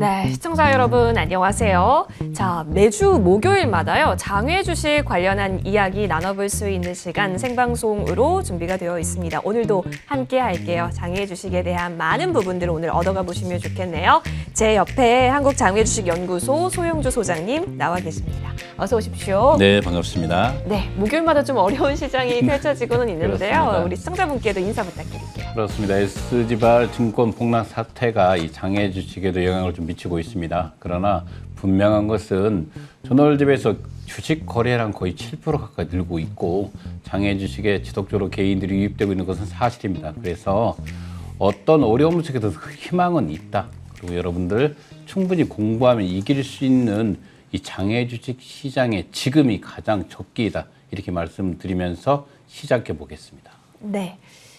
네, 시청자 여러분 안녕하세요. 자, 매주 목요일마다요. 장외 주식 관련한 이야기 나눠볼 수 있는 시간 생방송으로 준비가 되어 있습니다. 오늘도 함께 할게요. 장외 주식에 대한 많은 부분들을 오늘 얻어가 보시면 좋겠네요. 제 옆에 한국장외주식연구소 소영주 소장님 나와 계십니다. 어서 오십시오. 네, 반갑습니다. 네, 목요일마다 좀 어려운 시장이 펼쳐지고는 있는데요. 그렇습니다. 우리 시청자분께도 인사 부탁드릴게요. 그렇습니다. SG발 증권 폭락 사태가 이 장외 주식에도 영향을 좀 미치고 있습니다. 그러나 분명한 것은 전월집에서 주식 거래량 거의 7% 가까이 늘고 있고 장외 주식에 지속적으로 개인들이 유입되고 있는 것은 사실입니다. 그래서 어떤 어려움 속에도 희망은 있다. 그리고 여러분들 충분히 공부하면 이길 수 있는 이 장외 주식 시장의 지금이 가장 적기이다. 이렇게 말씀드리면서 시작해 보겠습니다. 네.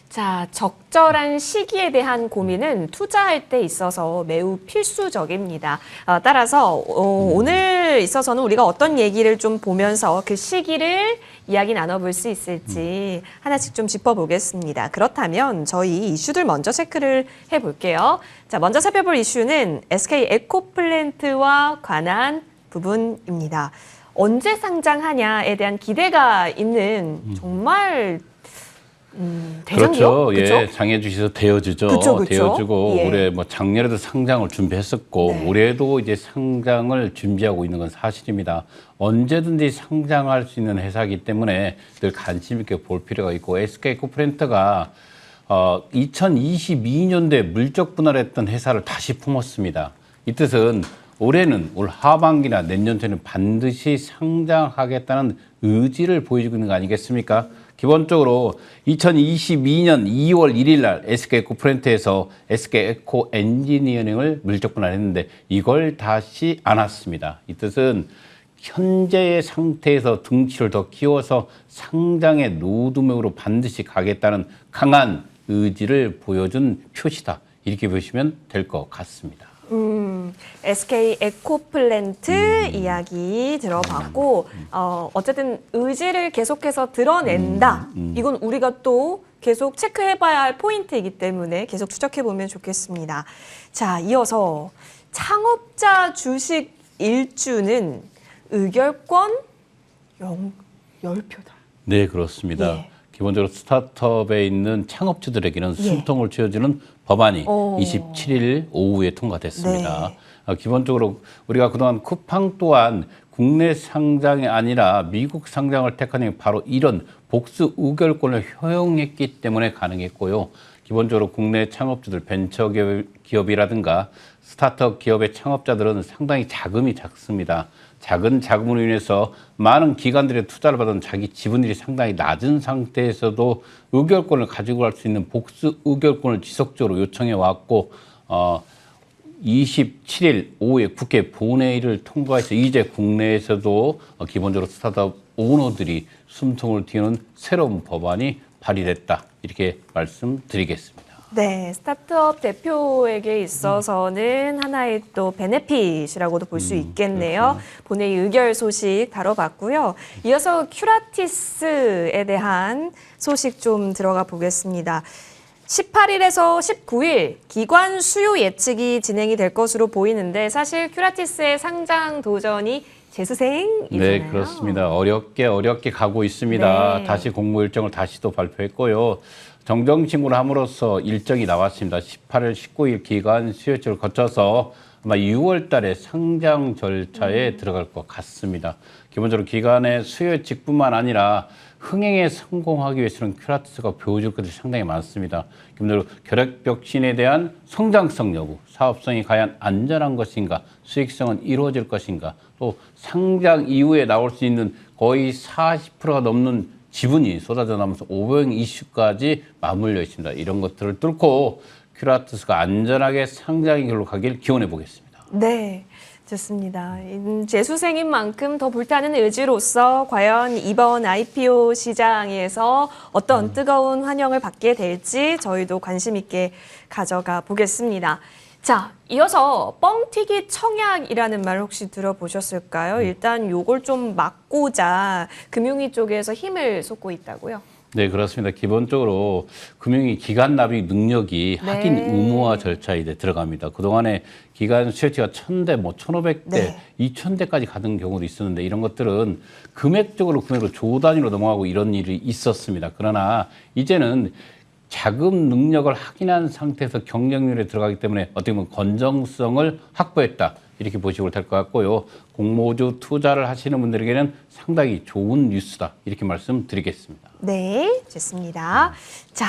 자, 적절한 시기에 대한 고민은 투자할 때 있어서 매우 필수적입니다. 따라서 오늘 있어서는 우리가 어떤 얘기를 좀 보면서 그 시기를 이야기 나눠볼 수 있을지 하나씩 좀 짚어보겠습니다. 그렇다면 저희 이슈들 먼저 체크를 해볼게요. 자, 먼저 살펴볼 이슈는 SK 에코플랜트와 관한 부분입니다. 언제 상장하냐에 대한 기대가 있는 정말 대장기업? 그렇죠. 예, 장외 주식에서 되어주죠. 그쵸. 되어주고 예. 올해 뭐 작년에도 상장을 준비했었고 네. 올해도 이제 상장을 준비하고 있는 건 사실입니다. 언제든지 상장할 수 있는 회사이기 때문에 늘 관심 있게 볼 필요가 있고 SK 에코플랜트가 2022년도에 물적 분할했던 회사를 다시 품었습니다. 이 뜻은 올해는 올 하반기나 내년도에는 반드시 상장하겠다는 의지를 보여주고 있는 거 아니겠습니까? 기본적으로 2022년 2월 1일 날 SK 에코플랜트에서 SK 에코 엔지니어링을 물적 분할했는데 이걸 다시 안았습니다. 이 뜻은 현재의 상태에서 등치를 더 키워서 상장의 로드맵으로 반드시 가겠다는 강한 의지를 보여준 표시다. 이렇게 보시면 될 것 같습니다. SK 에코플랜트 이야기 들어봤고 어쨌든 의지를 계속해서 드러낸다. 이건 우리가 또 계속 체크해봐야 할 포인트이기 때문에 계속 추적해보면 좋겠습니다. 자, 이어서 창업자 주식 일주는 의결권 10표다. 네, 그렇습니다. 예. 기본적으로 스타트업에 있는 창업주들에게는 숨통을 쥐어주는 법안이 27일 오후에 통과됐습니다. 기본적으로 우리가 그동안 쿠팡 또한 국내 상장이 아니라 미국 상장을 택한 게 바로 이런 복수 의결권을 허용했기 때문에 가능했고요. 기본적으로 국내 창업주들, 벤처 기업이라든가 스타트업 기업의 창업자들은 상당히 자금이 작습니다. 작은 자금으로 인해서 많은 기관들의 투자를 받은 자기 지분율이 상당히 낮은 상태에서도 의결권을 가지고 갈 수 있는 복수 의결권을 지속적으로 요청해 왔고 27일 오후에 국회 본회의를 통과해서 이제 국내에서도 기본적으로 스타트업 오너들이 숨통을 틔우는 새로운 법안이 발의됐다. 이렇게 말씀드리겠습니다. 네, 스타트업 대표에게 있어서는 하나의 또 베네핏이라고도 볼 수 있겠네요. 본회의 의결 소식 다뤄봤고요. 이어서 큐라티스에 대한 소식 좀 들어가 보겠습니다. 18일에서 19일 기관 수요 예측이 진행이 될 것으로 보이는데 사실 큐라티스의 상장 도전이 재수생이잖아요. 네, 그렇습니다. 어렵게 가고 있습니다. 네. 다시 공모 일정을 다시 또 발표했고요. 정정 신고를 함으로써 일정이 나왔습니다. 18일, 19일 기간 수요일을 거쳐서 아마 6월 달에 상장 절차에 들어갈 것 같습니다. 기본적으로 기간의 수요 예측뿐만 아니라 흥행에 성공하기 위해서는 큐라티스가 보여줄 것들이 상당히 많습니다. 기본적으로 결핵벽신에 대한 성장성 여부, 사업성이 과연 안전한 것인가, 수익성은 이루어질 것인가, 또 상장 이후에 나올 수 있는 거의 40%가 넘는 지분이 쏟아져 나오면서 오버행 이슈까지 맞물려 있습니다. 이런 것들을 뚫고 큐라티스가 안전하게 상장의 길로 가길 기원해 보겠습니다. 네, 좋습니다. 재수생인 만큼 더 불타는 의지로서 과연 이번 IPO 시장에서 어떤 뜨거운 환영을 받게 될지 저희도 관심 있게 가져가 보겠습니다. 자, 이어서 뻥튀기 청약이라는 말 혹시 들어보셨을까요? 일단 요걸 좀 막고자 금융위 쪽에서 힘을 쏟고 있다고요? 네, 그렇습니다. 기본적으로 금융위 기간 납입 능력이 네. 확인 의무화 절차에 이제 들어갑니다. 그동안에 기간 수혜치가 1,000대, 뭐 1,500대, 네. 2,000대까지 가는 경우도 있었는데 이런 것들은 금액적으로 조 단위로 넘어가고 이런 일이 있었습니다. 그러나 이제는 자금 능력을 확인한 상태에서 경쟁률에 들어가기 때문에 어떻게 보면 건정성을 확보했다. 이렇게 보시면 될 것 같고요. 공모주 투자를 하시는 분들에게는 상당히 좋은 뉴스다. 이렇게 말씀드리겠습니다. 네, 좋습니다. 자,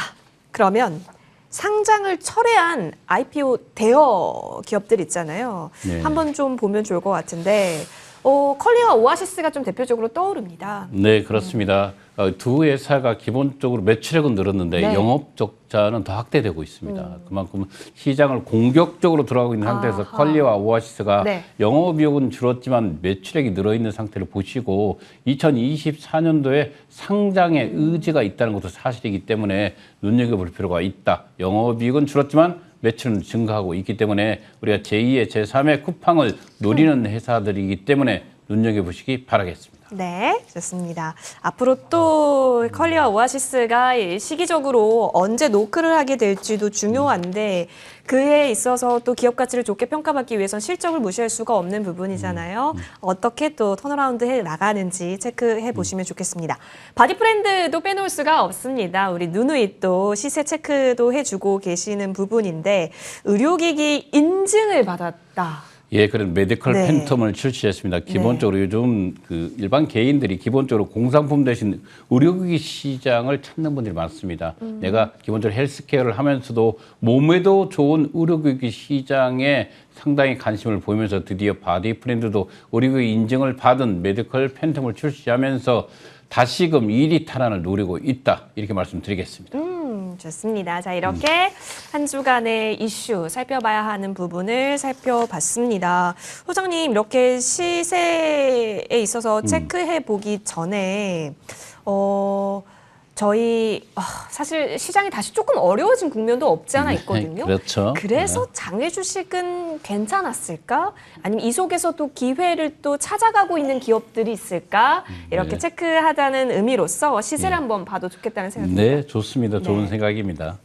그러면 상장을 철회한 IPO 대여 기업들 있잖아요. 네. 한번 좀 보면 좋을 것 같은데 컬리와 오아시스가 좀 대표적으로 떠오릅니다. 네, 그렇습니다. 두 회사가 기본적으로 매출액은 늘었는데 네. 영업 적자는 더 확대되고 있습니다. 그만큼 시장을 공격적으로 들어가고 있는 상태에서 아하. 컬리와 오아시스가 네. 영업이익은 줄었지만 매출액이 늘어있는 상태를 보시고 2024년도에 상장의 의지가 있다는 것도 사실이기 때문에 눈여겨볼 필요가 있다. 영업이익은 줄었지만 매출은 증가하고 있기 때문에 우리가 제2의 제3의 쿠팡을 노리는 회사들이기 때문에 눈여겨보시기 바라겠습니다. 네, 좋습니다. 앞으로 또 컬리와 오아시스가 시기적으로 언제 노크를 하게 될지도 중요한데 그에 있어서 또 기업 가치를 좋게 평가받기 위해선 실적을 무시할 수가 없는 부분이잖아요. 어떻게 또 턴어라운드 해 나가는지 체크해 보시면 좋겠습니다. 바디 브랜드도 빼놓을 수가 없습니다. 우리 누누이 또 시세 체크도 해주고 계시는 부분인데 의료기기 인증을 받았다. 예, 그런 메디컬 네. 팬텀을 출시했습니다. 기본적으로 요즘 그 일반 개인들이 기본적으로 공산품 대신 의료기기 시장을 찾는 분들이 많습니다. 내가 기본적으로 헬스케어를 하면서도 몸에도 좋은 의료기기 시장에 상당히 관심을 보이면서 드디어 바디 브랜드도 의료기기 인증을 받은 메디컬 팬텀을 출시하면서 다시금 1위 탈환을 노리고 있다. 이렇게 말씀드리겠습니다. 좋습니다. 자, 이렇게 한 주간의 이슈 살펴봐야 하는 부분을 살펴봤습니다. 소장님, 이렇게 시세에 있어서 체크해 보기 전에, 저희 사실 시장이 다시 조금 어려워진 국면도 없지 않아 있거든요. 그렇죠. 그래서 장외 주식은 괜찮았을까? 아니면 이 속에서 또 기회를 또 찾아가고 있는 기업들이 있을까? 이렇게 네. 체크하자는 의미로서 시세를 한번 봐도 좋겠다는 생각이 듭니다. 네, 좋습니다. 좋은 네. 생각입니다.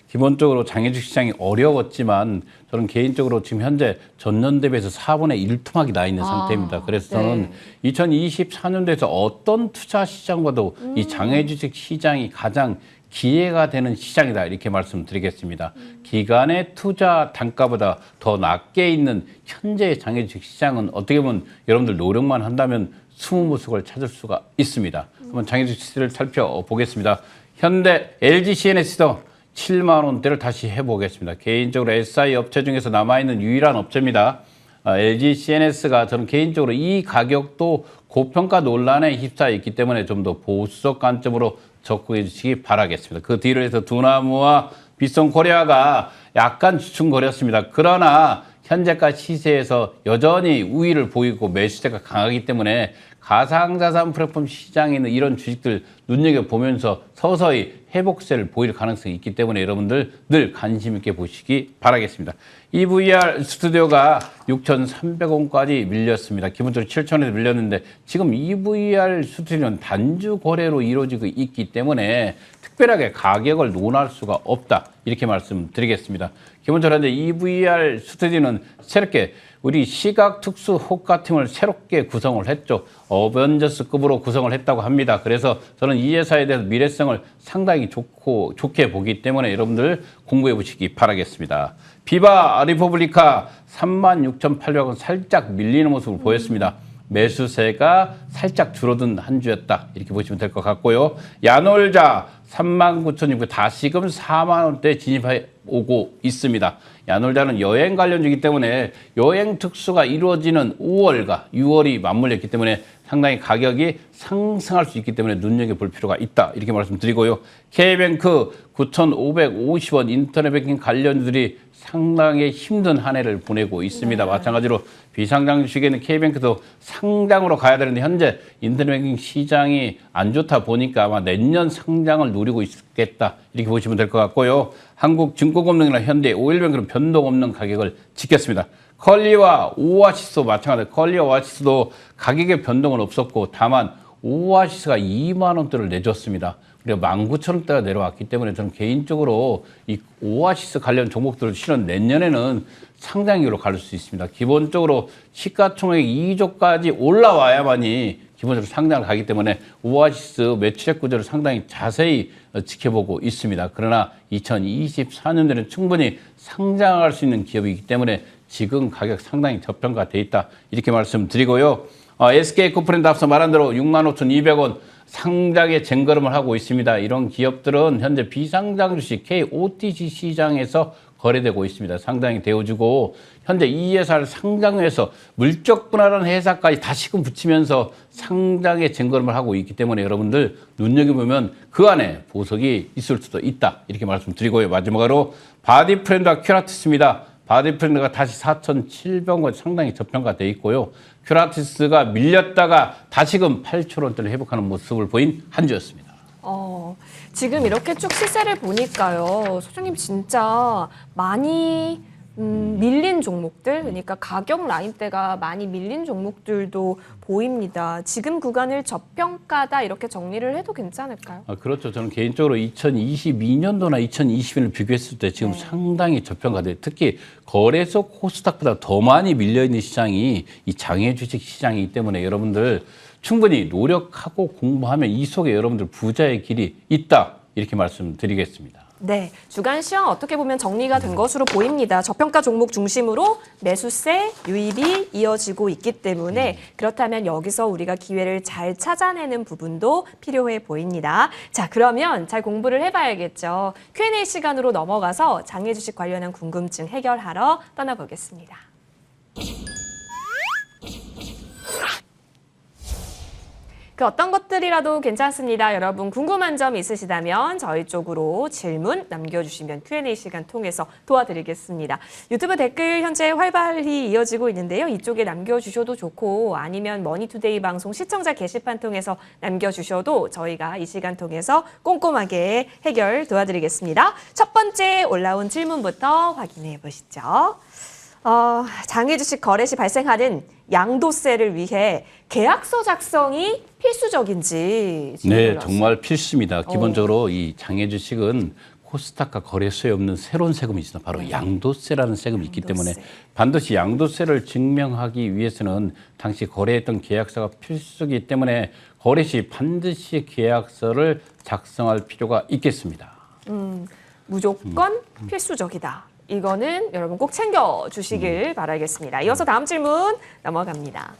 기본적으로 장애주식 시장이 어려웠지만 저는 개인적으로 지금 현재 전년 대비해서 4분의 1 토막이 나 있는 상태입니다. 그래서 저는 2024년도에서 어떤 투자 시장과도 이 장애주식 시장이 가장 기회가 되는 시장이다 이렇게 말씀드리겠습니다. 기간의 투자 단가보다 더 낮게 있는 현재의 장애주식 시장은 어떻게 보면 여러분들 노력만 한다면 스무무숙을 찾을 수가 있습니다. 한번 장애주식 시세를 살펴보겠습니다. 현대 LG CNS도 7만 원대를 다시 해보겠습니다. 개인적으로 SI 업체 중에서 남아있는 유일한 업체입니다. LG CNS가 저는 개인적으로 이 가격도 고평가 논란에 휩싸여 있기 때문에 좀 더 보수적 관점으로 접근해 주시기 바라겠습니다. 그 뒤로 해서 두나무와 빗성코리아가 약간 주춤거렸습니다. 그러나 현재가 시세에서 여전히 우위를 보이고 매수세가 강하기 때문에 가상자산 플랫폼 시장에 있는 이런 주식들 눈여겨보면서 서서히 회복세를 보일 가능성이 있기 때문에 여러분들 늘 관심 있게 보시기 바라겠습니다. EVR 스튜디오가 6,300원까지 밀렸습니다. 기본적으로 7,000원에 밀렸는데 지금 EVR 스튜디오는 단주 거래로 이루어지고 있기 때문에 특별하게 가격을 논할 수가 없다. 이렇게 말씀드리겠습니다. 기본적으로 현재 EVR 스튜디오는 새롭게 우리 시각 특수 효과팀을 새롭게 구성을 했죠. 어벤져스급으로 구성을 했다고 합니다. 그래서 저는 이 회사에 대해서 미래성을 상당히 좋게 보기 때문에 여러분들 공부해 보시기 바라겠습니다. 비바 리퍼블리카 36,800원 살짝 밀리는 모습을 보였습니다. 매수세가 살짝 줄어든 한 주였다. 이렇게 보시면 될 것 같고요. 야놀자 39,600 다시금 4만 원대 진입해 오고 있습니다. 야놀자는 여행 관련주이기 때문에 여행 특수가 이루어지는 5월과 6월이 맞물렸기 때문에 상당히 가격이 상승할 수 있기 때문에 눈여겨볼 필요가 있다. 이렇게 말씀드리고요. K뱅크 9,550원 인터넷 뱅킹 관련주들이 상당히 힘든 한 해를 보내고 있습니다. 마찬가지로 비상장 주식에는 K뱅크도 상장으로 가야 되는데 현재 인터넷 뱅킹 시장이 안 좋다 보니까 아마 내년 상장을 노리고 있겠다. 이렇게 보시면 될 것 같고요. 한국증권금융이나 현대 오일뱅크는 변동 없는 가격을 지켰습니다. 컬리와 오아시스도 마찬가지로 컬리와 오아시스도 가격의 변동은 없었고 다만 오아시스가 2만 원대를 내줬습니다. 그리고 19,000원대가 내려왔기 때문에 저는 개인적으로 이 오아시스 관련 종목들을 실은 내년에는 상장기로 갈 수 있습니다. 기본적으로 시가총액 2조까지 올라와야만이 기본적으로 상장을 가기 때문에 오아시스 매출액 구조를 상당히 자세히 지켜보고 있습니다. 그러나 2024년도에는 충분히 상장할 수 있는 기업이기 때문에 지금 가격 상당히 저평가돼 있다. 이렇게 말씀드리고요. SK에코프랜드 앞서 말한 대로 65,200원 상장에 쟁걸음을 하고 있습니다. 이런 기업들은 현재 비상장 주식 KOTC 시장에서 거래되고 있습니다. 상장이 되어주고 현재 이 회사를 상장해서 물적 분할한 회사까지 다시금 붙이면서 상장에 쟁걸음을 하고 있기 때문에 여러분들 눈여겨보면 그 안에 보석이 있을 수도 있다. 이렇게 말씀드리고요. 마지막으로 바디프렌드와 큐라티스입니다. 바디프렌드가 다시 4,700원 상당히 저평가돼 있고요. 큐라티스가 밀렸다가 다시금 8,000원대를 회복하는 모습을 보인 한 주였습니다. 지금 이렇게 쭉 시세를 보니까요, 소장님 진짜 많이 밀린 종목들, 그러니까 가격 라인대가 많이 밀린 종목들도 보입니다. 지금 구간을 저평가다 이렇게 정리를 해도 괜찮을까요? 그렇죠. 저는 개인적으로 2022년도나 2021을 비교했을 때 지금 상당히 저평가돼. 특히 거래소 코스닥보다 더 많이 밀려있는 시장이 이 장외 주식 시장이기 때문에 여러분들 충분히 노력하고 공부하면 이 속에 여러분들 부자의 길이 있다. 이렇게 말씀드리겠습니다. 네, 주간 시황 어떻게 보면 정리가 된 것으로 보입니다. 저평가 종목 중심으로 매수세, 유입이 이어지고 있기 때문에 그렇다면 여기서 우리가 기회를 잘 찾아내는 부분도 필요해 보입니다. 자, 그러면 잘 공부를 해봐야겠죠. Q&A 시간으로 넘어가서 장외 주식 관련한 궁금증 해결하러 떠나보겠습니다. 그 어떤 것들이라도 괜찮습니다. 여러분 궁금한 점 있으시다면 저희 쪽으로 질문 남겨주시면 Q&A 시간 통해서 도와드리겠습니다. 유튜브 댓글 현재 활발히 이어지고 있는데요. 이쪽에 남겨주셔도 좋고 아니면 머니투데이 방송 시청자 게시판 통해서 남겨주셔도 저희가 이 시간 통해서 꼼꼼하게 해결 도와드리겠습니다. 첫 번째 올라온 질문부터 확인해 보시죠. 장외 주식 거래 시 발생하는 양도세를 위해 계약서 작성이 필수적인지. 네, 정말 필수입니다. 기본적으로 이 장외 주식은 코스닥과 거래소에 없는 새로운 세금이 있습니다. 바로 양도세라는 세금이 있기 때문에 반드시 양도세를 증명하기 위해서는 당시 거래했던 계약서가 필수이기 때문에 거래 시 반드시 계약서를 작성할 필요가 있겠습니다. 무조건 필수적이다. 이거는 여러분 꼭 챙겨주시길 바라겠습니다. 이어서 다음 질문 넘어갑니다.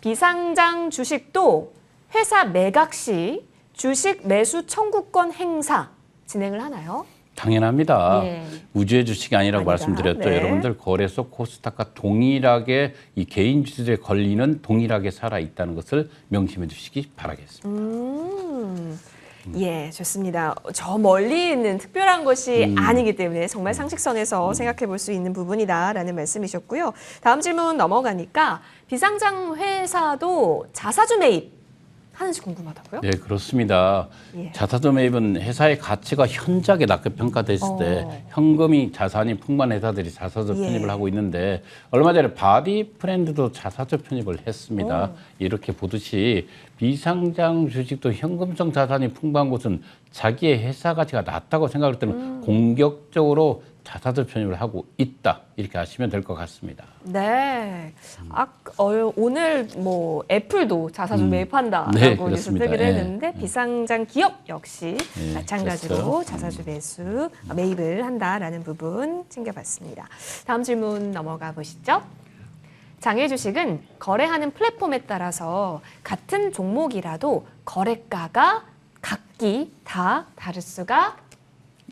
비상장 주식도 회사 매각 시 주식 매수 청구권 행사 진행을 하나요? 당연합니다. 예. 우주의 주식이 아니라고 아니다. 말씀드렸죠. 네. 여러분들 거래소 코스닥과 동일하게 이 개인 주식의 권리는 동일하게 살아있다는 것을 명심해 주시기 바라겠습니다. 예, 좋습니다. 저 멀리 있는 특별한 것이 아니기 때문에 정말 상식선에서 생각해 볼 수 있는 부분이다라는 말씀이셨고요. 다음 질문 넘어가니까 비상장 회사도 자사주 매입 하는지 궁금하다고요? 네, 그렇습니다. 예. 자사주 매입은 회사의 가치가 현저하게 낮게 평가됐을 때 현금이 자산이 풍부한 회사들이 자사주 편입을 하고 있는데 얼마 전에 바디프렌드도 자사주 편입을 했습니다. 이렇게 보듯이 비상장 주식도 현금성 자산이 풍부한 곳은 자기의 회사 가치가 낮다고 생각할 때는 공격적으로 자사주 편입을 하고 있다. 이렇게 아시면 될 것 같습니다. 네. 오늘 뭐 애플도 자사주 매입한다라고 네, 뉴스 그렇습니다. 뜨기도 예. 했는데 비상장 기업 역시 예, 마찬가지로 그랬어요. 자사주 매수 매입을 한다라는 부분 챙겨봤습니다. 다음 질문 넘어가 보시죠. 장외 주식은 거래하는 플랫폼에 따라서 같은 종목이라도 거래가가 각기 다 다를 수가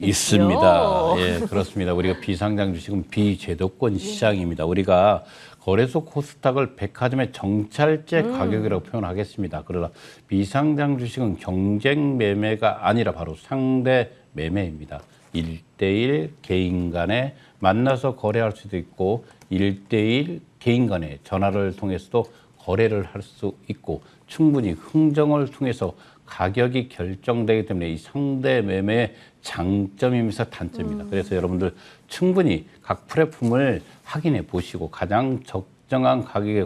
있습니다. 예, 그렇습니다. 우리가 비상장 주식은 비제도권 시장입니다. 우리가 거래소 코스닥을 백화점의 정찰제 가격이라고 표현하겠습니다. 그러나 비상장 주식은 경쟁 매매가 아니라 바로 상대 매매입니다. 1대1 개인 간에 만나서 거래할 수도 있고 1대1 개인 간에 전화를 통해서도 거래를 할 수 있고 충분히 흥정을 통해서 가격이 결정되기 때문에 이 상대 매매의 장점이면서 단점입니다. 그래서 여러분들 충분히 각 플랫폼을 확인해 보시고 가장 적정한 가격에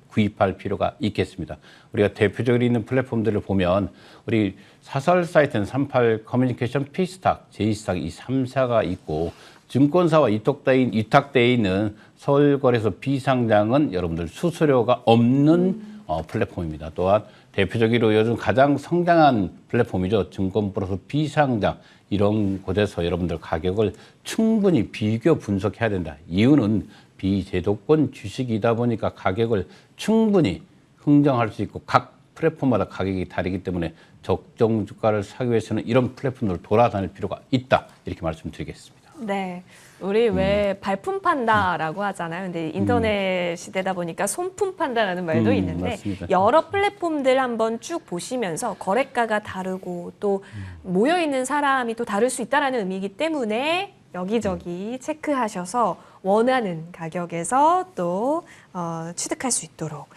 구입할 필요가 있겠습니다. 우리가 대표적으로 있는 플랫폼들을 보면 우리 사설 사이트는 38 커뮤니케이션, 피스탁, 제이스탁 이 3사가 있고 증권사와 위탁되어 있는 서울거래소 비상장은 여러분들 수수료가 없는 플랫폼입니다. 또한 대표적으로 요즘 가장 성장한 플랫폼이죠. 증권 플러스 비상장 이런 곳에서 여러분들 가격을 충분히 비교 분석해야 된다. 이유는 비제도권 주식이다 보니까 가격을 충분히 흥정할 수 있고 각 플랫폼마다 가격이 다르기 때문에 적정 주가를 사기 위해서는 이런 플랫폼을 돌아다닐 필요가 있다. 이렇게 말씀드리겠습니다. 네. 우리 왜 발품 판다라고 하잖아요. 근데 인터넷 시대다 보니까 손품 판다라는 말도 있는데 맞습니다. 여러 플랫폼들 한번 쭉 보시면서 거래가가 다르고 또 모여 있는 사람이 또 다를 수 있다라는 의미이기 때문에 여기저기 체크하셔서 원하는 가격에서 또 취득할 수 있도록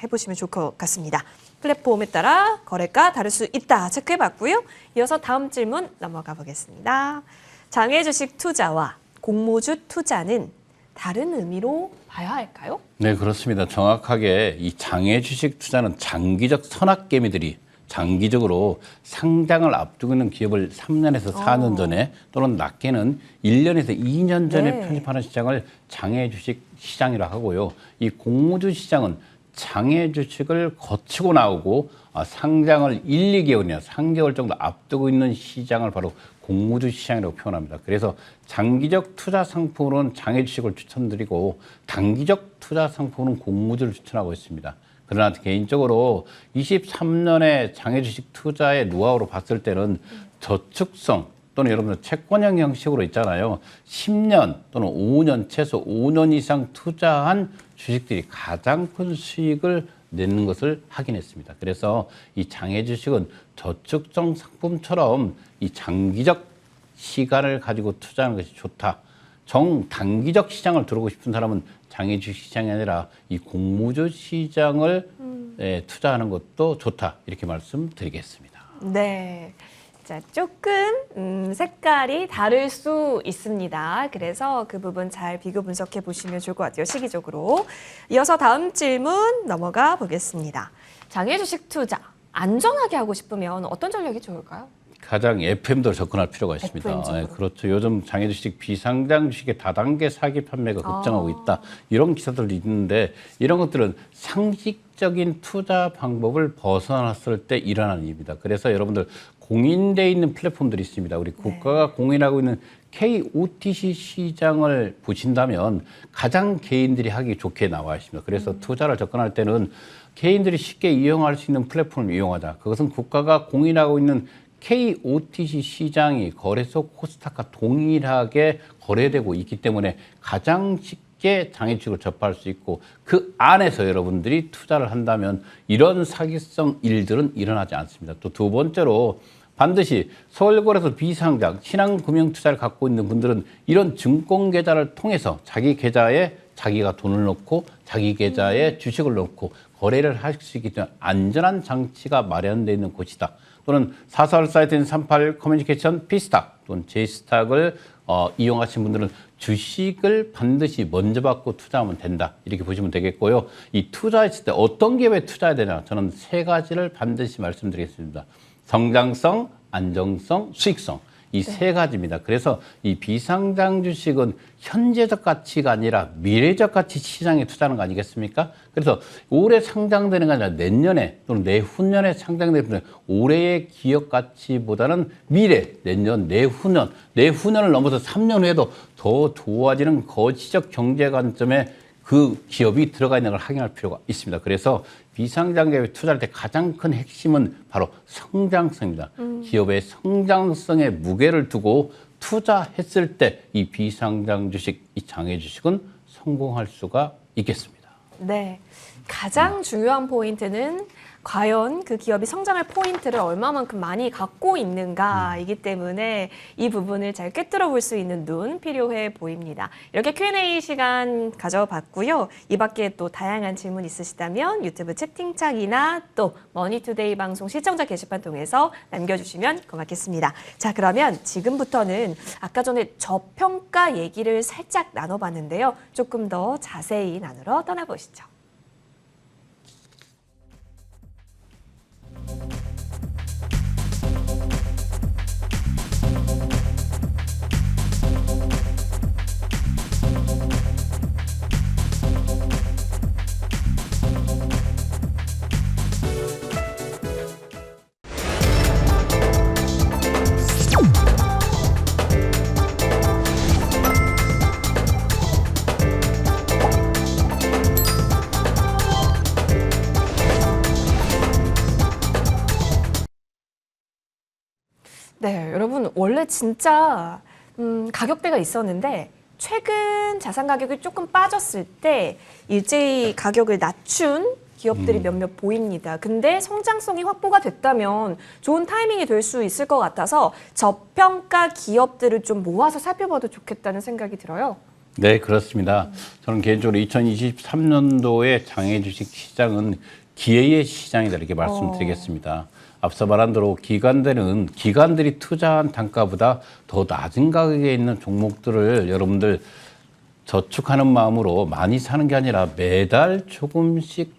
해보시면 좋을 것 같습니다. 플랫폼에 따라 거래가 다를 수 있다 체크해봤고요. 이어서 다음 질문 넘어가 보겠습니다. 장외 주식 투자와 공모주 투자는 다른 의미로 봐야 할까요? 네, 그렇습니다. 정확하게 이 장외 주식 투자는 장기적 선악개미들이 장기적으로 상장을 앞두고 있는 기업을 3년에서 4년 전에 또는 낮게는 1년에서 2년 전에 네. 편입하는 시장을 장외 주식 시장이라고 하고요. 이 공모주 시장은 장외 주식을 거치고 나오고 상장을 1, 2개월이나 3개월 정도 앞두고 있는 시장을 바로 공모주 시장이라고 표현합니다. 그래서 장기적 투자 상품으로는 장외 주식을 추천드리고 단기적 투자 상품으로는 공모주를 추천하고 있습니다. 그러나 개인적으로 23년의 장외 주식 투자의 노하우로 봤을 때는 저축성 또는 여러분들 채권형 형식으로 있잖아요. 10년 또는 5년, 최소 5년 이상 투자한 주식들이 가장 큰 수익을 내는 것을 확인했습니다. 그래서 이 장외 주식은 저축성 상품처럼 이 장기적 시간을 가지고 투자하는 것이 좋다. 정단기적 시장을 들어오고 싶은 사람은 장외 주식 시장이 아니라 이 공모주 시장을 투자하는 것도 좋다. 이렇게 말씀드리겠습니다. 네. 자, 조금 색깔이 다를 수 있습니다. 그래서 그 부분 잘 비교 분석해 보시면 좋을 것 같아요. 시기적으로. 이어서 다음 질문 넘어가 보겠습니다. 장외 주식 투자 안전하게 하고 싶으면 어떤 전략이 좋을까요? 가장 FM도 접근할 필요가 있습니다. FM 쪽으로. 그렇죠. 요즘 장외 주식 비상장 주식의 다단계 사기 판매가 급증하고 있다. 이런 기사들도 있는데 이런 것들은 상식적인 투자 방법을 벗어났을 때 일어나는 일입니다. 그래서 여러분들 공인되어 있는 플랫폼들이 있습니다. 우리 국가가 공인하고 있는 KOTC 시장을 보신다면 가장 개인들이 하기 좋게 나와 있습니다. 그래서 투자를 접근할 때는 개인들이 쉽게 이용할 수 있는 플랫폼을 이용하자. 그것은 국가가 공인하고 있는 KOTC 시장이 거래소 코스닥과 동일하게 거래되고 있기 때문에 가장 쉽게 장외주식을 접할 수 있고 그 안에서 여러분들이 투자를 한다면 이런 사기성 일들은 일어나지 않습니다. 또 두 번째로 반드시 서울거래소 비상장, 신한금융투자를 갖고 있는 분들은 이런 증권계좌를 통해서 자기 계좌에 자기가 돈을 넣고 자기 계좌에 주식을 넣고 거래를 할 수 있기 때문에 안전한 장치가 마련되어 있는 곳이다. 또는 사설 사이트인 38 커뮤니케이션, 피스탁 또는 제이스탁을 이용하신 분들은 주식을 반드시 먼저 받고 투자하면 된다. 이렇게 보시면 되겠고요. 이 투자했을 때 어떤 기업에 투자해야 되냐? 저는 세 가지를 반드시 말씀드리겠습니다. 성장성, 안정성, 수익성. 이 세 가지입니다. 그래서 이 비상장 주식은 현재적 가치가 아니라 미래적 가치 시장에 투자하는 거 아니겠습니까? 그래서 올해 상장되는 게 아니라 내년에 또는 내후년에 상장되는 올해의 기업 가치보다는 미래, 내년, 내후년을 넘어서 3년 후에도 더 좋아지는 거시적 경제 관점에 그 기업이 들어가 있는 걸 확인할 필요가 있습니다. 그래서 비상장기업에 투자할 때 가장 큰 핵심은 바로 성장성입니다. 기업의 성장성에 무게를 두고 투자했을 때 이 비상장 주식, 이 장외 주식은 성공할 수가 있겠습니다. 네. 가장 중요한 포인트는 과연 그 기업이 성장할 포인트를 얼마만큼 많이 갖고 있는가이기 때문에 이 부분을 잘 꿰뚫어 볼 수 있는 눈 필요해 보입니다. 이렇게 Q&A 시간 가져봤고요. 이 밖에 또 다양한 질문 있으시다면 유튜브 채팅창이나 또 머니투데이 방송 시청자 게시판 통해서 남겨주시면 고맙겠습니다. 자, 그러면 지금부터는 아까 전에 저평가 얘기를 살짝 나눠봤는데요. 조금 더 자세히 나누러 떠나보시죠. 네, 여러분 원래 진짜 가격대가 있었는데 최근 자산 가격이 조금 빠졌을 때 일제히 가격을 낮춘 기업들이 몇몇 보입니다. 근데 성장성이 확보가 됐다면 좋은 타이밍이 될 수 있을 것 같아서 저평가 기업들을 좀 모아서 살펴봐도 좋겠다는 생각이 들어요. 네, 그렇습니다. 저는 개인적으로 2023년도의 장외 주식 시장은 기회의 시장이다 이렇게 말씀드리겠습니다. 앞서 말한 대로 기관들이 투자한 단가보다 더 낮은 가격에 있는 종목들을 여러분들 저축하는 마음으로 많이 사는 게 아니라 매달 조금씩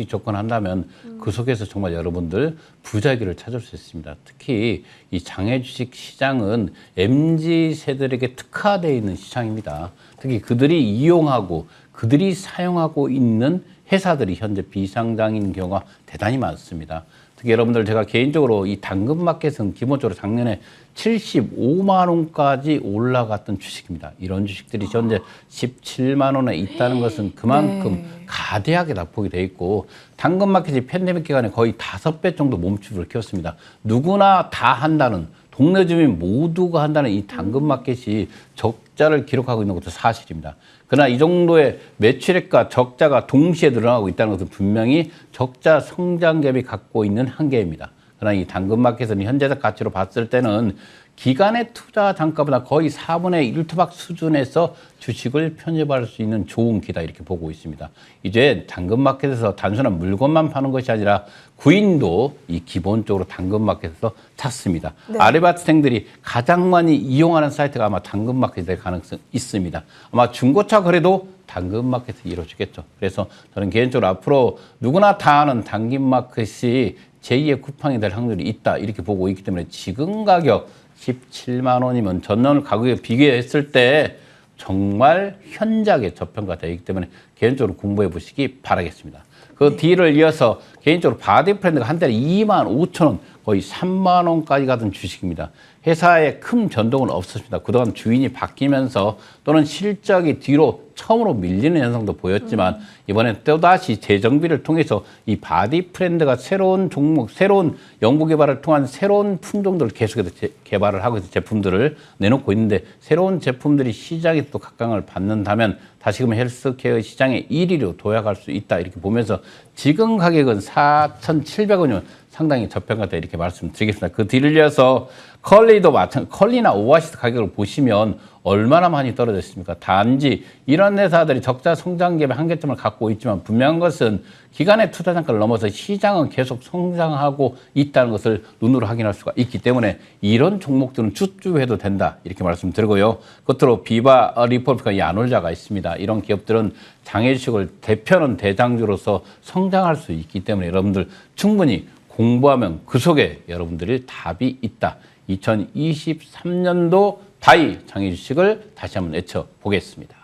접근한다면 그 속에서 정말 여러분들 부자기를 찾을 수 있습니다. 특히 이 장외 주식 시장은 MZ 세대에게 특화되어 있는 시장입니다. 특히 그들이 이용하고 그들이 사용하고 있는 회사들이 현재 비상장인 경우가 대단히 많습니다. 특히 여러분들 제가 개인적으로 이 당근마켓은 기본적으로 작년에 75만 원까지 올라갔던 주식입니다. 이런 주식들이 현재 17만 원에 있다는 것은 그만큼 가대하게 낙폭이 돼 있고 당근마켓이 팬데믹 기간에 거의 5배 정도 몸집을 키웠습니다. 누구나 다 한다는 동네 주민 모두가 한다는 이 당근마켓이 적자를 기록하고 있는 것도 사실입니다. 그러나 이 정도의 매출액과 적자가 동시에 늘어나고 있다는 것은 분명히 적자 성장갭이 갖고 있는 한계입니다. 그러나 이 당근마켓은 현재적 가치로 봤을 때는 기간의 투자 단가보다 거의 4분의 1 토막 수준에서 주식을 편입할 수 있는 좋은 기다 이렇게 보고 있습니다. 이제 당근마켓에서 단순한 물건만 파는 것이 아니라 구인도 이 기본적으로 당근마켓에서 찾습니다. 네. 아르바이트생들이 가장 많이 이용하는 사이트가 아마 당근마켓이 될 가능성이 있습니다. 아마 중고차 거래도 당근마켓이 이루어지겠죠. 그래서 저는 개인적으로 앞으로 누구나 다 아는 당근마켓이 제2의 쿠팡이 될 확률이 있다 이렇게 보고 있기 때문에 지금 가격 17만 원이면 전년 가격에 비교했을 때 정말 현저하게 저평가되어 있기 때문에 개인적으로 공부해 보시기 바라겠습니다. 그 뒤를 이어서 개인적으로 바디프렌드가 한 달에 2만 5천 원 거의 3만 원까지 가던 주식입니다. 회사에 큰 변동은 없었습니다. 그동안 주인이 바뀌면서 또는 실적이 뒤로 처음으로 밀리는 현상도 보였지만 이번엔 또다시 재정비를 통해서 이 바디프렌드가 새로운 종목, 새로운 연구 개발을 통한 새로운 품종들을 계속해서 개발을 하고 있는 제품들을 내놓고 있는데 새로운 제품들이 시장에 또 각광을 받는다면 다시금 헬스케어 시장의 1위로 도약할 수 있다 이렇게 보면서 지금 가격은 4,700원이면 상당히 저평가다 이렇게 말씀드리겠습니다. 그 뒤를 이어서 컬리도 컬리나 오아시스 가격을 보시면 얼마나 많이 떨어졌습니까? 단지 이런 회사들이 적자 성장갭의 한계점을 갖고 있지만 분명한 것은 기간의 투자 단가를 넘어서 시장은 계속 성장하고 있다는 것을 눈으로 확인할 수가 있기 때문에 이런 종목들은 주주해도 된다 이렇게 말씀드리고요. 끝으로 비바 리포트가 야놀자가 있습니다. 이런 기업들은 장외주식을 대표하는 대장주로서 성장할 수 있기 때문에 여러분들 충분히 공부하면 그 속에 여러분들이 답이 있다. 2023년도 바이 장외 주식을 다시 한번 외쳐보겠습니다.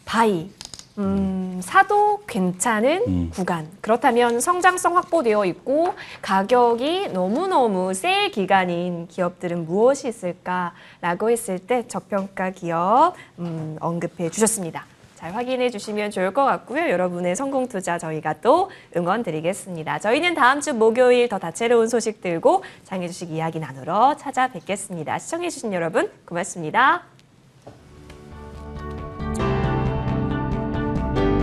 바이. 사도 괜찮은 구간. 그렇다면 성장성 확보되어 있고 가격이 너무너무 셀 기간인 기업들은 무엇이 있을까라고 했을 때 저평가 기업 언급해 주셨습니다. 잘 확인해 주시면 좋을 것 같고요. 여러분의 성공 투자 저희가 또 응원 드리겠습니다. 저희는 다음 주 목요일 더 다채로운 소식 들고 장외 주식 이야기 나누러 찾아뵙겠습니다. 시청해 주신 여러분 고맙습니다.